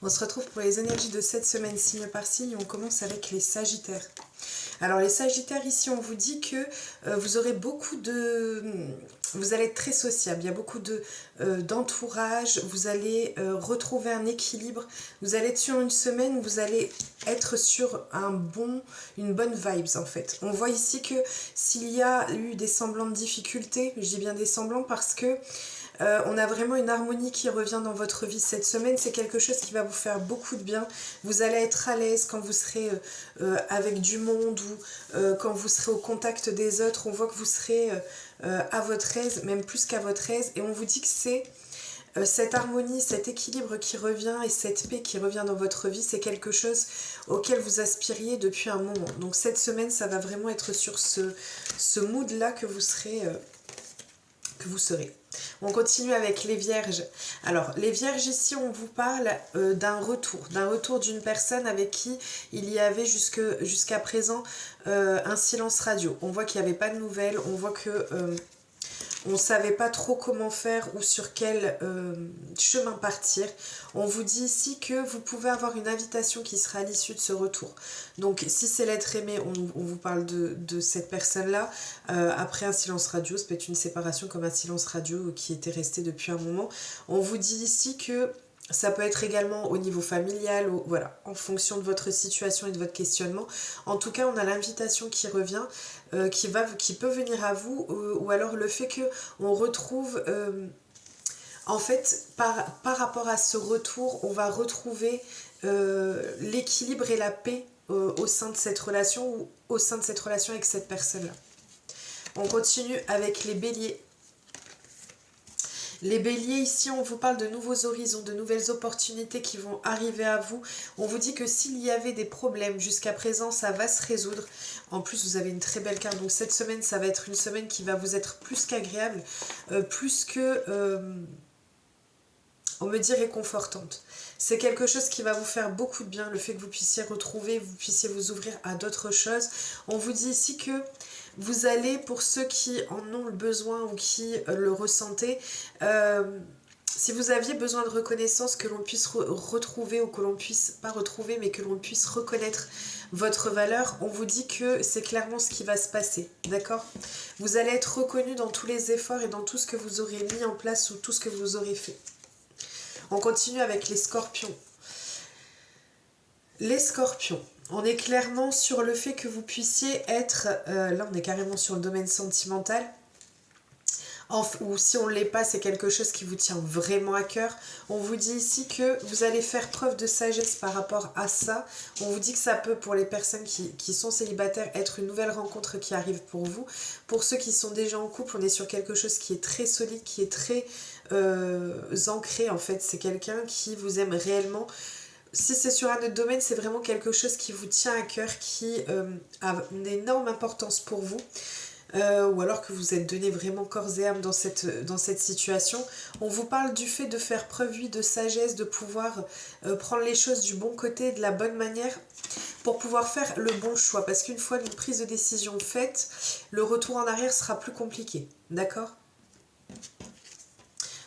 On se retrouve pour les énergies de cette semaine signe par signe. On commence avec les Sagittaires. Alors les Sagittaires, ici on vous dit que vous aurez beaucoup de... Vous allez être très sociable, il y a beaucoup d'entourage, vous allez retrouver un équilibre, vous allez être sur une semaine où vous allez être sur une bonne vibes en fait. On voit ici que s'il y a eu des semblants de difficultés, je dis bien des semblants parce que on a vraiment une harmonie qui revient dans votre vie cette semaine. C'est quelque chose qui va vous faire beaucoup de bien. Vous allez être à l'aise quand vous serez avec du monde ou quand vous serez au contact des autres. On voit que vous serez à votre aise, même plus qu'à votre aise. Et on vous dit que c'est cette harmonie, cet équilibre qui revient et cette paix qui revient dans votre vie, c'est quelque chose auquel vous aspiriez depuis un moment. Donc cette semaine, ça va vraiment être sur ce mood-là que vous serez... On continue avec les Vierges. Alors, les Vierges, ici, on vous parle d'un retour d'une personne avec qui il y avait jusqu'à présent un silence radio. On voit qu'il n'y avait pas de nouvelles, on voit que on ne savait pas trop comment faire ou sur quel chemin partir. On vous dit ici que vous pouvez avoir une invitation qui sera à l'issue de ce retour. Donc si c'est l'être aimé, on vous parle de cette personne-là. Après un silence radio, ça peut être une séparation comme un silence radio qui était resté depuis un moment. On vous dit ici que ça peut être également au niveau familial, voilà, en fonction de votre situation et de votre questionnement. En tout cas, on a l'invitation qui revient, qui peut venir à vous, ou alors le fait qu'on retrouve, en fait, par rapport à ce retour, on va retrouver l'équilibre et la paix au sein de cette relation ou au sein de cette relation avec cette personne-là. On continue avec les Béliers. Les Béliers, ici, on vous parle de nouveaux horizons, de nouvelles opportunités qui vont arriver à vous. On vous dit que s'il y avait des problèmes jusqu'à présent, ça va se résoudre. En plus, vous avez une très belle carte. Donc cette semaine, ça va être une semaine qui va vous être plus qu'agréable, plus que... on me dit réconfortante. C'est quelque chose qui va vous faire beaucoup de bien, le fait que vous puissiez retrouver, vous puissiez vous ouvrir à d'autres choses. On vous dit ici que vous allez, pour ceux qui en ont le besoin ou qui le ressentez, si vous aviez besoin de reconnaissance, que l'on puisse retrouver ou que l'on puisse, pas retrouver, mais que l'on puisse reconnaître votre valeur, on vous dit que c'est clairement ce qui va se passer, d'accord? Vous allez être reconnu dans tous les efforts et dans tout ce que vous aurez mis en place ou tout ce que vous aurez fait. On continue avec les Scorpions. Les Scorpions, on est clairement sur le fait que vous puissiez être... là, on est carrément sur le domaine sentimental. Ou si on ne l'est pas, c'est quelque chose qui vous tient vraiment à cœur. On vous dit ici que vous allez faire preuve de sagesse par rapport à ça. On vous dit que ça peut, pour les personnes qui sont célibataires, être une nouvelle rencontre qui arrive pour vous. Pour ceux qui sont déjà en couple, on est sur quelque chose qui est très solide, qui est très ancré en fait. C'est quelqu'un qui vous aime réellement. Si c'est sur un autre domaine, c'est vraiment quelque chose qui vous tient à cœur, qui a une énorme importance pour vous. Ou alors que vous êtes donné vraiment corps et âme dans cette situation. On vous parle du fait de faire preuve, oui, de sagesse, de pouvoir prendre les choses du bon côté, de la bonne manière, pour pouvoir faire le bon choix. Parce qu'une fois une prise de décision faite, le retour en arrière sera plus compliqué. D'accord ?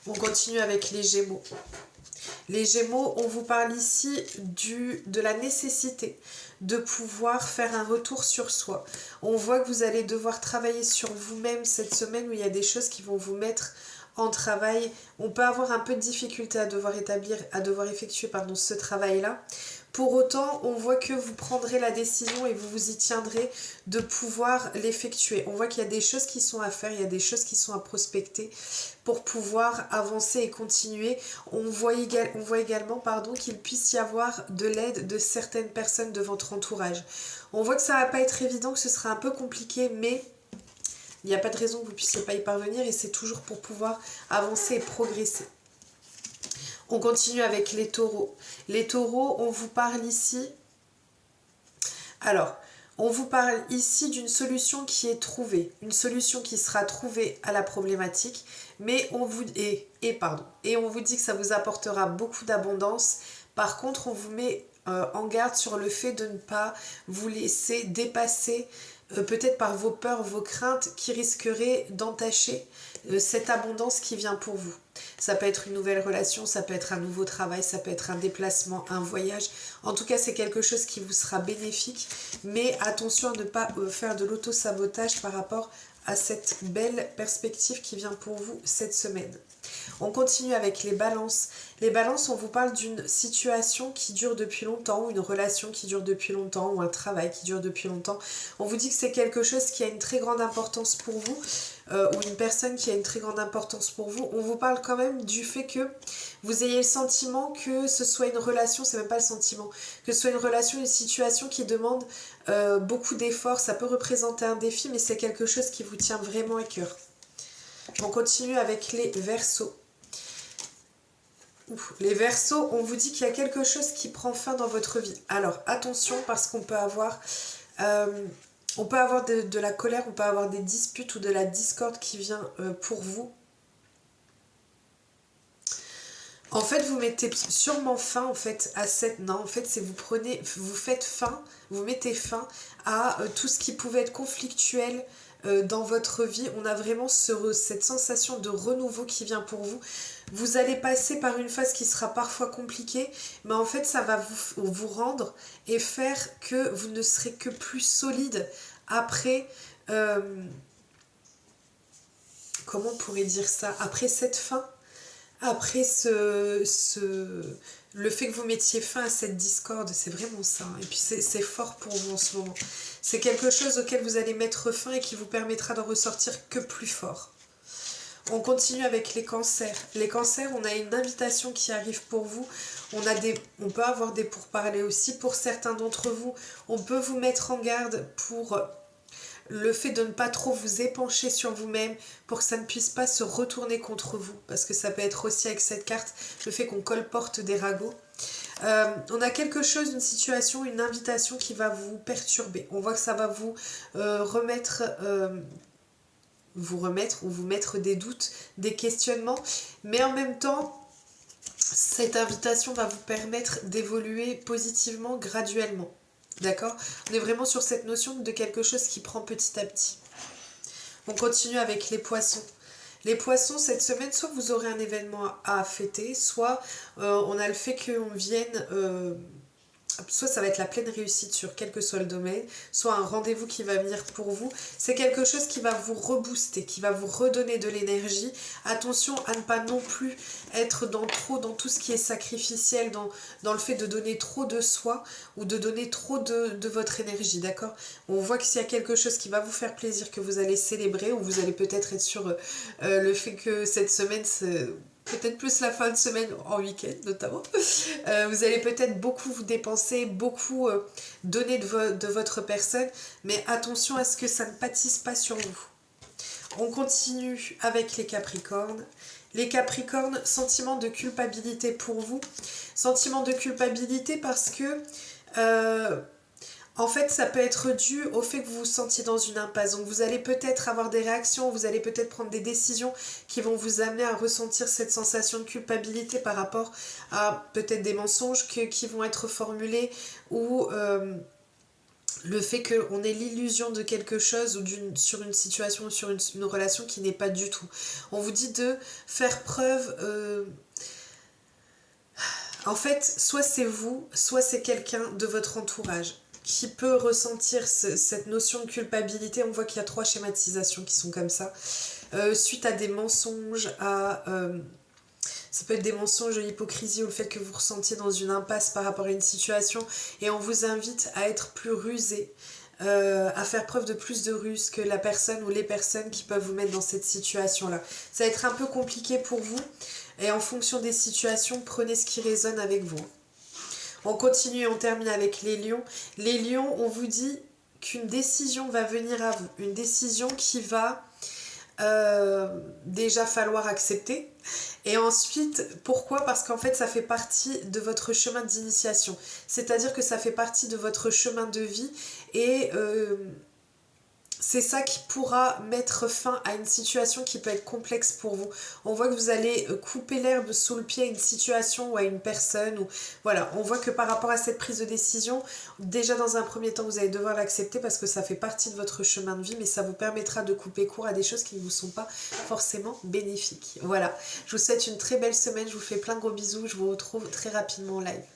On continue avec les Gémeaux. Les Gémeaux, on vous parle ici de la nécessité de pouvoir faire un retour sur soi. On voit que vous allez devoir travailler sur vous-même cette semaine où il y a des choses qui vont vous mettre en travail. On peut avoir un peu de difficulté à devoir effectuer ce travail-là. Pour autant, on voit que vous prendrez la décision et vous vous y tiendrez de pouvoir l'effectuer. On voit qu'il y a des choses qui sont à faire, il y a des choses qui sont à prospecter pour pouvoir avancer et continuer. On voit également qu'il puisse y avoir de l'aide de certaines personnes de votre entourage. On voit que ça ne va pas être évident, que ce sera un peu compliqué, mais il n'y a pas de raison que vous ne puissiez pas y parvenir et c'est toujours pour pouvoir avancer et progresser. On continue avec les taureaux. Les taureaux, on vous parle ici... Alors, on vous parle ici d'une solution qui est trouvée. Une solution qui sera trouvée à la problématique. Mais on vous... Et on vous dit que ça vous apportera beaucoup d'abondance. Par contre, on vous met en garde sur le fait de ne pas vous laisser dépasser peut-être par vos peurs, vos craintes, qui risqueraient d'entacher cette abondance qui vient pour vous. Ça peut être une nouvelle relation, ça peut être un nouveau travail, ça peut être un déplacement, un voyage. En tout cas, c'est quelque chose qui vous sera bénéfique. Mais attention à ne pas faire de l'auto-sabotage par rapport à cette belle perspective qui vient pour vous cette semaine. On continue avec les balances. Les balances, on vous parle d'une situation qui dure depuis longtemps, ou une relation qui dure depuis longtemps, ou un travail qui dure depuis longtemps. On vous dit que c'est quelque chose qui a une très grande importance pour vous, ou une personne qui a une très grande importance pour vous. On vous parle quand même du fait que vous ayez le sentiment que ce soit une relation, c'est même pas le sentiment, que ce soit une relation, une situation qui demande beaucoup d'efforts. Ça peut représenter un défi, mais c'est quelque chose qui vous tient vraiment à cœur. On continue avec les Verseaux. Les Verseaux, on vous dit qu'il y a quelque chose qui prend fin dans votre vie. Alors attention, parce qu'on peut avoir de la colère, on peut avoir des disputes ou de la discorde qui vient pour vous. En fait, vous mettez sûrement fin à cette... Non, en fait, c'est vous mettez fin à tout ce qui pouvait être conflictuel dans votre vie. On a vraiment cette sensation de renouveau qui vient pour vous. Vous allez passer par une phase qui sera parfois compliquée, mais en fait, ça va vous rendre et faire que vous ne serez que plus solide après... comment on pourrait dire ça? Après cette fin, après le fait que vous mettiez fin à cette discorde, c'est vraiment ça. Et puis c'est fort pour vous en ce moment. C'est quelque chose auquel vous allez mettre fin et qui vous permettra d'en ressortir que plus fort. On continue avec les cancers. Les cancers, on a une invitation qui arrive pour vous. On peut avoir des pourparlers aussi. Pour certains d'entre vous, on peut vous mettre en garde pour... le fait de ne pas trop vous épancher sur vous-même pour que ça ne puisse pas se retourner contre vous. Parce que ça peut être aussi avec cette carte, le fait qu'on colporte des ragots. On a quelque chose, une situation, une invitation qui va vous perturber. On voit que ça va vous remettre ou vous mettre des doutes, des questionnements. Mais en même temps, cette invitation va vous permettre d'évoluer positivement, graduellement. D'accord? On est vraiment sur cette notion de quelque chose qui prend petit à petit. On continue avec les poissons. Les poissons, cette semaine, soit vous aurez un événement à fêter, soit on a le fait qu'on vienne... soit ça va être la pleine réussite sur quel que soit le domaine, soit un rendez-vous qui va venir pour vous. C'est quelque chose qui va vous rebooster, qui va vous redonner de l'énergie. Attention à ne pas non plus être dans tout ce qui est sacrificiel, dans le fait de donner trop de soi ou de donner trop de votre énergie, d'accord? On voit que s'il y a quelque chose qui va vous faire plaisir, que vous allez célébrer, ou vous allez peut-être être sur le fait que cette semaine... peut-être plus la fin de semaine, en week-end notamment. Vous allez peut-être beaucoup vous dépenser, beaucoup donner de votre personne, mais attention à ce que ça ne pâtisse pas sur vous. On continue avec les Capricornes. Les Capricornes, sentiment de culpabilité pour vous. Sentiment de culpabilité parce que... en fait, ça peut être dû au fait que vous vous sentiez dans une impasse. Donc vous allez peut-être avoir des réactions, vous allez peut-être prendre des décisions qui vont vous amener à ressentir cette sensation de culpabilité par rapport à peut-être des mensonges qui vont être formulés, ou le fait qu'on ait l'illusion de quelque chose, ou sur une situation ou sur une relation qui n'est pas du tout. On vous dit de faire preuve... en fait, soit c'est vous, soit c'est quelqu'un de votre entourage qui peut ressentir cette notion de culpabilité. On voit qu'il y a 3 schématisations qui sont comme ça. Suite à des mensonges, ça peut être des mensonges, l'hypocrisie, ou le fait que vous ressentiez dans une impasse par rapport à une situation. Et on vous invite à être plus rusé, à faire preuve de plus de ruse que la personne ou les personnes qui peuvent vous mettre dans cette situation-là. Ça va être un peu compliqué pour vous. Et en fonction des situations, prenez ce qui résonne avec vous. On continue et on termine avec les lions. Les lions, on vous dit qu'une décision va venir à vous. Une décision qui va déjà falloir accepter. Et ensuite, pourquoi? Parce qu'en fait, ça fait partie de votre chemin d'initiation. C'est-à-dire que ça fait partie de votre chemin de vie. Et c'est ça qui pourra mettre fin à une situation qui peut être complexe pour vous. On voit que vous allez couper l'herbe sous le pied à une situation ou à une personne. Ou voilà, on voit que par rapport à cette prise de décision, déjà dans un premier temps, vous allez devoir l'accepter parce que ça fait partie de votre chemin de vie, mais ça vous permettra de couper court à des choses qui ne vous sont pas forcément bénéfiques. Voilà, je vous souhaite une très belle semaine, je vous fais plein de gros bisous, je vous retrouve très rapidement en live.